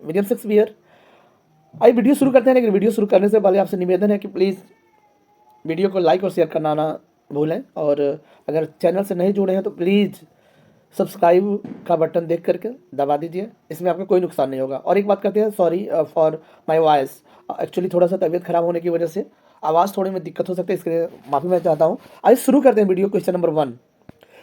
William Shakespeare. आइए video शुरू करते हैं, लेकिन वीडियो शुरू करने से पहले आपसे निवेदन है कि प्लीज़ वीडियो को लाइक और शेयर करना ना भूलें, और अगर चैनल से नहीं जुड़े हैं तो प्लीज़ सब्सक्राइब का बटन देख करके दबा दीजिए, इसमें आपको कोई नुकसान नहीं होगा। और एक बात करते हैं, sorry for my voice, actually थोड़ा सा तबीयत खराब होने की वजह से आवाज़ थोड़ी में दिक्कत हो सकती है, इसके लिए माफ़ी मैं चाहता हूँ। आइए शुरू करते हैं वीडियो। क्वेश्चन नंबर 1,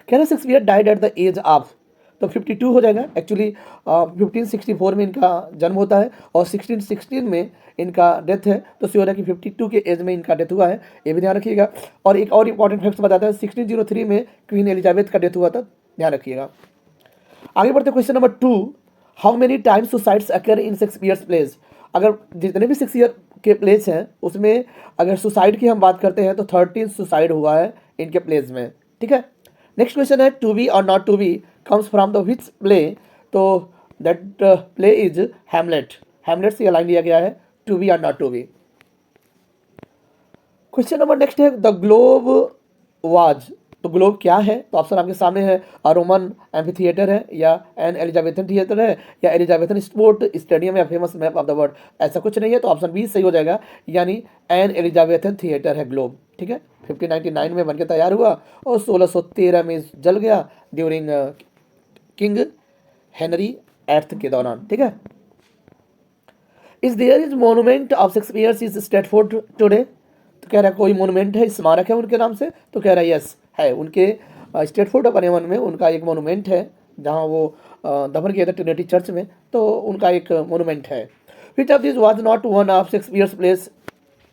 कह रहे Shakespeare died at the age of, तो 52 हो जाएगा। एक्चुअली 1564 में इनका जन्म होता है और 1616 में इनका डेथ है, तो श्योर है कि 52 के एज में इनका डेथ हुआ है, ये भी ध्यान रखिएगा। और एक और इंपॉर्टेंट फैक्ट बताता है, 1603 में क्वीन एलिजाबेथ का डेथ हुआ था, ध्यान रखिएगा। आगे बढ़ते question number 2, how many times suicides occur in Shakespeare's plays. अगर जितने भी शेक्सपियर के प्लेज हैं उसमें अगर सुसाइड की हम बात करते हैं तो 13 सुसाइड हुआ है इनके प्लेज में, ठीक है। नेक्स्ट क्वेश्चन है, to be or not to be comes from the which play, तो that play is Hamlet. Hamlet से लाइन लिया गया है, to be or not to be. Question number next है, द ग्लोब वाज, तो globe क्या है, तो ऑप्शन आपके सामने है, रोमन एम्फी थिएटर है, या एन एलिजाबेथन थिएटर है, या एलिजाबेथन स्पोर्ट स्टेडियम, या famous map of the world. ऐसा कुछ नहीं है, तो ऑप्शन बी सही हो जाएगा, यानी एन एलिजाबेथन थिएटर है ग्लोब, ठीक है। 1599 में बनकर तैयार हुआ और 1613 में जल गया ड्यूरिंग किंग हेनरी एट्थ के दौरान, ठीक है। Is there is monument of Shakespeare is Stratford today, तो कह रहा है कोई मोनूमेंट है, स्मारक है उनके नाम से, तो कह रहा है यस है, उनके स्टेटफोर्ड ऑफ एवन में उनका एक मोनूमेंट है, जहां वो दफन किया था ट्रिनिटी चर्च में, तो उनका एक मोनूमेंट है। Which of this was not one of Shakespeare's place,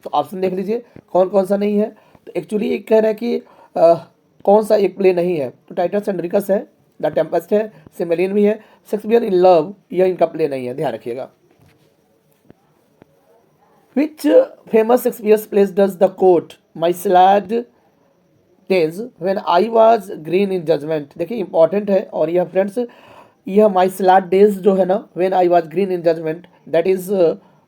तो ऑप्शन देख लीजिए कौन कौन सा नहीं है। तो एक्चुअली एक कह रहा है कि कौन सा एक प्ले नहीं है, तो टाइटस एंड रिकस है, द टेम्पेस्ट है, सिमेलियन भी है, शेक्सपियर इन लव यह इनका प्ले नहीं है, ध्यान रखिएगा। Which famous Shakespeare's plays does the quote my sad days when I was green in judgment, देखिए इंपॉर्टेंट है, और यह फ्रेंड्स यह my sad days जो है ना, when I was green in judgment, that is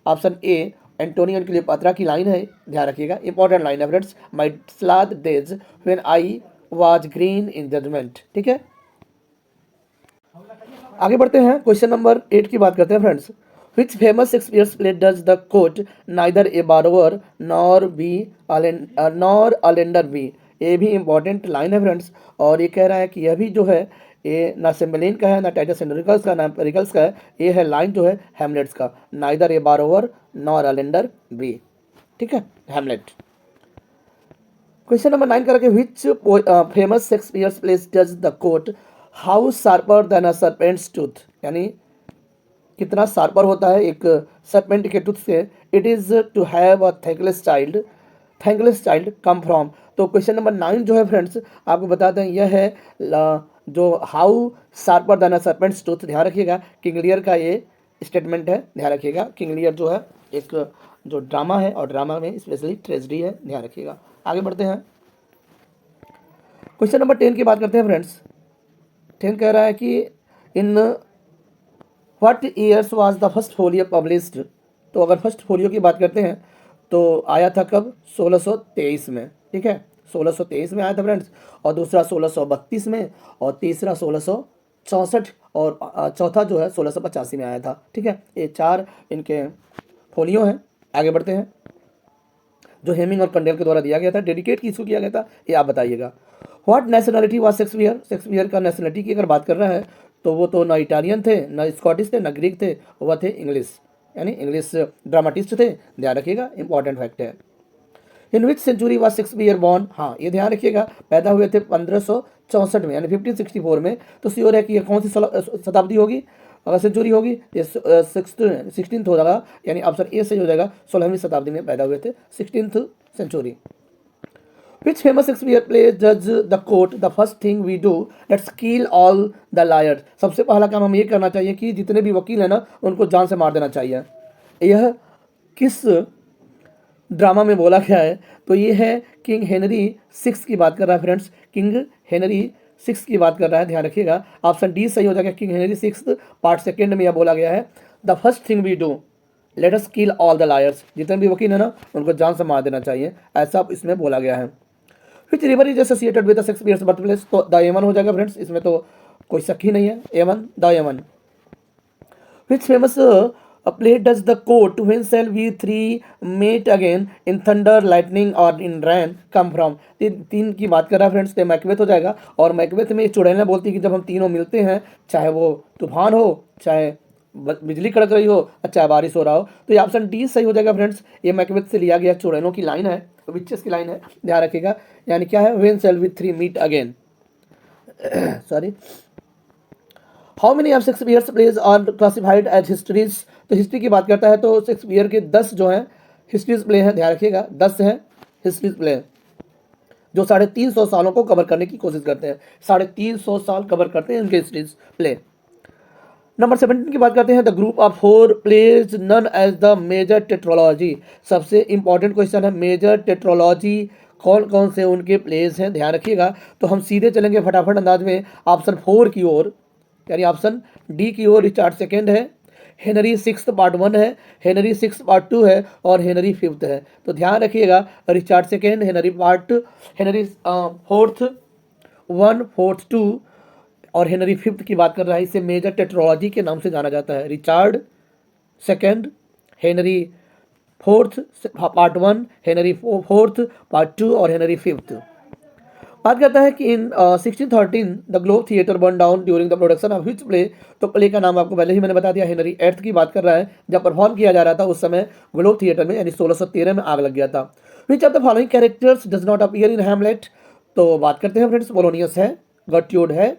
option A Antonio and Cleopatra की line है, ध्यान रखिएगा, इंपॉर्टेंट लाइन है friends, my sad days when I was green in judgment, ठीक है। आगे बढ़ते हैं, क्वेश्चन नंबर 8 की बात करते हैं friends. Which famous Shakespeare's play does the quote neither a borrower nor a lender be, ये भी इंपॉर्टेंट लाइन है फ्रेंड्स, और ये कह रहा है कि यह भी जो है ये ना सिम्बेलिन का है, ना टाइटस एंड का, ना पेरिकल्स का है, ये है लाइन जो है हैमलेट्स का, neither a borrower nor a lender be, ठीक है, हैमलेट। क्वेश्चन नंबर 9 करके, which famous Shakespeare's plays does the quote how sharper than a serpent's tooth, यानी कितना शार्पर होता है एक सर्पेंट के टूथ से, it is to have a thankless child come from. तो क्वेश्चन नंबर 9 जो है फ्रेंड्स आपको बताते हैं, यह है जो how sharper than a serpent's tooth, ध्यान रखिएगा, किंग लियर का ये स्टेटमेंट है, ध्यान रखिएगा। किंग लियर जो है एक जो ड्रामा है, और ड्रामा में स्पेशली ट्रेजेडी है, ध्यान रखिएगा। आगे बढ़ते हैं, क्वेश्चन नंबर 10 की बात करते हैं फ्रेंड्स। 10 कह रहा है कि in what years was the first folio published, तो अगर फर्स्ट फोलियो की बात करते हैं तो आया था कब, 1623 में, ठीक है, 1623 में आया था फ्रेंड्स, और दूसरा 1632 में, और तीसरा 1664, और चौथा जो है 1685 में आया था, ठीक है। ये 4 इनके फोलियो हैं। आगे बढ़ते हैं, जो हेमिंग और कंडेल के द्वारा दिया गया था, डेडिकेट किसको किया गया था, ये आप बताइएगा। What nationality was Shakespeare, Shakespeare का नेशनलिटी की अगर बात कर रहा है तो वो तो ना इटालियन थे, ना स्कॉटिश थे, ना ग्रीक थे, वह थे इंग्लिश, यानी इंग्लिश ड्रामाटिस्ट थे, ध्यान रखिएगा, इंपॉर्टेंट फैक्ट है। इन विच सेंचुरी वाज शेक्सपियर बॉर्न, हाँ ये ध्यान रखिएगा, पैदा हुए थे 1564 में, यानी 1564 में, तो श्योर है कि ये कौन सी शताब्दी होगी, अगर सेंचुरी होगी ये 16th हो जाएगा, यानी ऑप्शन ए सही हो जाएगा, 16वीं शताब्दी में पैदा हुए थे, 16th century. Which famous Shakespeare play does the quote the first thing we do let's kill all the liars, सबसे पहला काम हम ये करना चाहिए कि जितने भी वकील हैं ना उनको जान से मार देना चाहिए। यह किस ड्रामा में बोला गया है, तो ये है किंग हेनरी 6 की बात कर रहा है फ्रेंड्स, किंग हेनरी 6 की बात कर रहा है, ध्यान रखिएगा, ऑप्शन डी सही हो जाएगा, किंग हेनरी 6 पार्ट 2 में यह बोला गया है, the first thing we do let us kill all the lawyers, जितने भी वकील है ना उनको जान से मार देना चाहिए, ऐसा इसमें बोला गया है। Which river is associated with Shakespeare's birth place, तो द एवन हो जाएगा फ्रेंड्स, इसमें तो कोई शक ही नहीं है, Avon, the Avon. Which famous play does the quote when shall we three met again in thunder lightning or in rain come from. तीन की बात कर रहा है फ्रेंड्स, तो मैकबेथ हो जाएगा। और मैकबेथ में चुड़ैलें बोलती है कि जब हम तीनों मिलते हैं, चाहे वो तूफान हो, चाहे बिजली कड़क रही हो, चाहे बारिश हो रहा हो, तो ये ऑप्शन डी सही हो जाएगा फ्रेंड्स। ये मैकबेथ से लिया गया चुड़ैलों की लाइन है, विचेस की लाइन है, ध्यान रखिएगा। यानी क्या है, when shall we three meet again. Sorry, how many of Shakespeare's plays are classified as histories. तो हिस्ट्री की बात करता है तो शेक्सपियर के 10 जो हैं हिस्ट्रीज प्ले हैं, ध्यान रखिएगा 10 हैं हिस्ट्रीज प्ले जो 350 सालों को कवर करने की कोशिश करते हैं। 350 साल कवर करते हैं इनके हिस्ट्रीज प्ले। नंबर 17 की बात करते हैं, the group of 4 plays known as the major tetralogy. सबसे इंपॉर्टेंट क्वेश्चन है, मेजर टेट्रोलॉजी कौन कौन से उनके प्लेज हैं, ध्यान रखिएगा। तो हम सीधे चलेंगे फटाफट अंदाज में ऑप्शन 4 की ओर, यानी ऑप्शन डी की ओर। रिचार्ड सेकेंड है, हेनरी सिक्स्थ पार्ट 1 है, हेनरी सिक्स्थ पार्ट 2 है, और हेनरी फिफ्थ है। तो ध्यान रखिएगा, Richard second, Henry fourth 1, fourth 2 और हेनरी फिफ्थ की बात कर रहा है। इसे मेजर टेट्रोलॉजी के नाम से जाना जाता है। Richard second, Henry fourth part 1, Henry fourth part 2 और हेनरी फिफ्थ। बात करता है कि इन 1613 the globe theatre burn down during the production of which play. तो प्ले का नाम आपको पहले ही मैंने बता दिया, हेनरी एट्थ की बात कर रहा है। जब परफॉर्म किया जा रहा था उस समय ग्लोब थिएटर में, यानी 1613 में आग लग गया था। Which of the following characters does not appear in Hamlet. तो बात करते हैं फ्रेंड्स, पोलोनियस है, गर्ट्यूड है,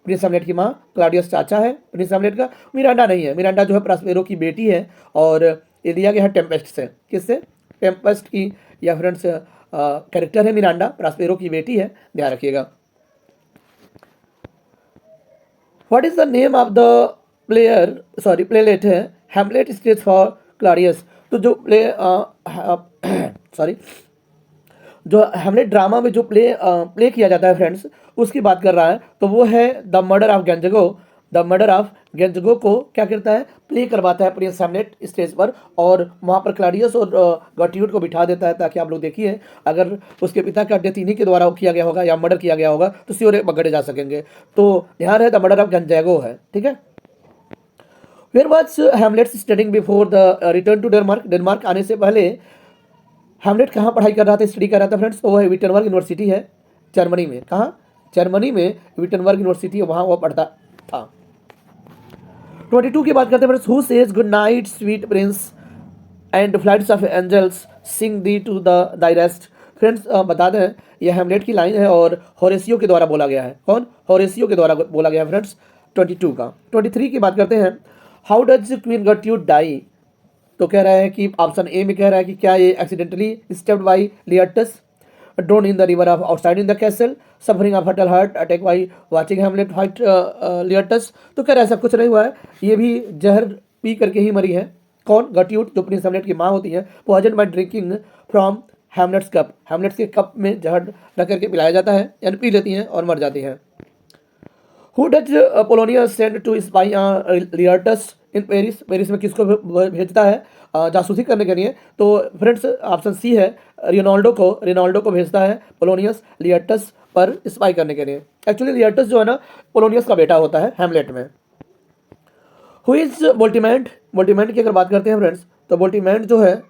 प्रिंस हैमलेट की माँ, क्लाउडियस चाचा है प्रिंस हैमलेट का, मिरांडा नहीं है। मिरांडा जो है प्रास्पेरो की बेटी है, और ये दिया गया है टेम्पेस्ट से। किससे? टेम्पेस्ट की, या फ्रेंड्स कैरेक्टर है मिरांडा, प्रास्पेरो की बेटी है, ध्यान रखिएगा। What is the name of the playlet है हैमलेट स्टेज फॉर क्लाउडियस। तो जो जो हैमलेट ड्रामा में जो प्ले किया जाता है फ्रेंड्स, उसकी बात कर रहा है। तो वो है the murder of Gonzago. The murder of Gonzago को क्या करता है, प्ले करवाता है प्रिंस हैमलेट स्टेज पर, और वहाँ पर क्लाउडियस और गर्ट्यूड को बिठा देता है, ताकि आप लोग देखिए अगर उसके पिता का डेथ इन्हीं के द्वारा किया गया होगा या मर्डर किया गया होगा तो सियोर पकड़े जा सकेंगे। तो ध्यान है, द मर्डर ऑफ गेंजगो है, ठीक है। Where was Hamlet studying before the return to Denmark. Denmark आने से पहले हैमलेट कहाँ पढ़ाई कर रहा था, स्टडी कर रहा था फ्रेंड्स? तो वो है विटनबर्ग यूनिवर्सिटी है जर्मनी में। कहाँ? जर्मनी में विटनबर्ग यूनिवर्सिटी है, वहाँ वो पढ़ता था। 22 की बात करते हैं friends, who says good night sweet prince and flights of angels sing thee to thy दाई रेस्ट। फ्रेंड्स बता दें, यह हैमलेट की लाइन है और होरेसियो के द्वारा बोला गया है। कौन? होरेसियो के द्वारा बोला गया है फ्रेंड्स 22 का। 23 की बात करते हैं, हाउ डज क्वीन गर्ट्यूड डाई। तो कह रहा है कि ऑप्शन ए में कह रहा है कि क्या ये accidentally stepped by Laertes, drown in the river of outside in the castle, suffering of fatal heart attack by watching Hamlet fight Laertes. तो कह रहा है ऐसा कुछ नहीं हुआ है, ये भी जहर पी करके ही मरी है। कौन? गर्ट्यूड, जो प्रिंस हैमलेट की माँ होती है। Poison by drinking from Hamlet's cup. Hamlet's के कप में जहर रख करके पिलाया जाता है, यानी पी लेती हैं और मर जाती हैं। Who does Polonius send to spy Laertes in Paris. Paris में किसको भेजता है जासूसी करने के लिए? तो फ्रेंड्स ऑप्शन सी है, रिनाल्डो को भेजता है पोलोनियस लियटस पर स्पाई करने के लिए। एक्चुअली लियटस जो है ना, पोलोनियस का बेटा होता है हैमलेट में। Who is बोल्टीमैंड। बोल्टीमैंड की अगर बात करते हैं फ्रेंड्स, तो बोल्टीमैंड जो है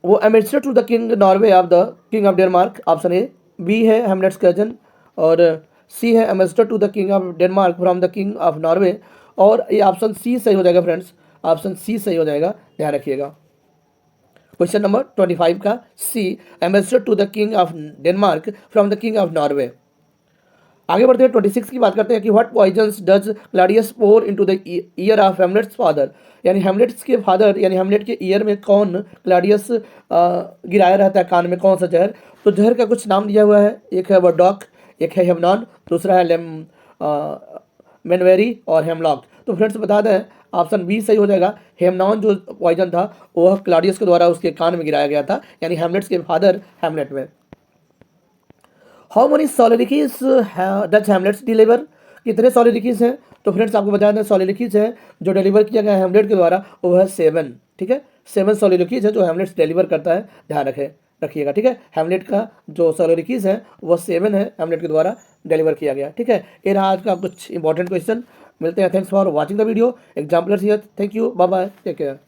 वो ambassador to the king Norway of the king of Denmark. Option A. B है हैमलेट्स कजन, और सी है ambassador to the king of Denmark from the king of Norway. और ये ऑप्शन सी सही हो जाएगा फ्रेंड्स, ऑप्शन सी सही हो जाएगा, ध्यान रखिएगा। क्वेश्चन नंबर 25 का C, ambassador to the king of Denmark from the king of Norway. आगे बढ़ते हैं, 26 की बात करते हैं कि what poisons does Claudius pour into the ear of Hamlet's father. यानी हैमलेट्स के फादर, यानी हैमलेट के ईयर में कौन क्लाउडियस गिराया रहता है कान में, कौन सा जहर? तो जहर का कुछ नाम दिया हुआ है, एक है वर्डॉक, एक है हेमनॉन, दूसरा है मेनवेरी और हेमलॉक। तो फ्रेंड्स बता दें, ऑप्शन बी सही हो जाएगा। हेमनॉन जो पॉइजन था वह क्लाउडियस के द्वारा उसके कान में गिराया गया था, यानी हैमलेट्स के फादर हैमलेट में। How many soliloquies does Hamlet's deliver. कितने सोलिलिकीज हैं? तो फ्रेंड्स आपको बता दें, सोलिलिकीज है जो डिलीवर किया गया है हैमलेट के द्वारा वो है 7, ठीक है। 7 सोलिलिकीज है जो हैमलेट्स डिलीवर करता है, ध्यान रखिएगा, ठीक है। हैमलेट का जो सोलिलिकीज है वह 7 है हैमलेट के द्वारा डिलीवर किया गया। ठीक है, ये रहा आज का कुछ इंपॉर्टेंट क्वेश्चन। मिलते हैं, thanks for watching the video. Exemplars here, thank you, bye bye, take care.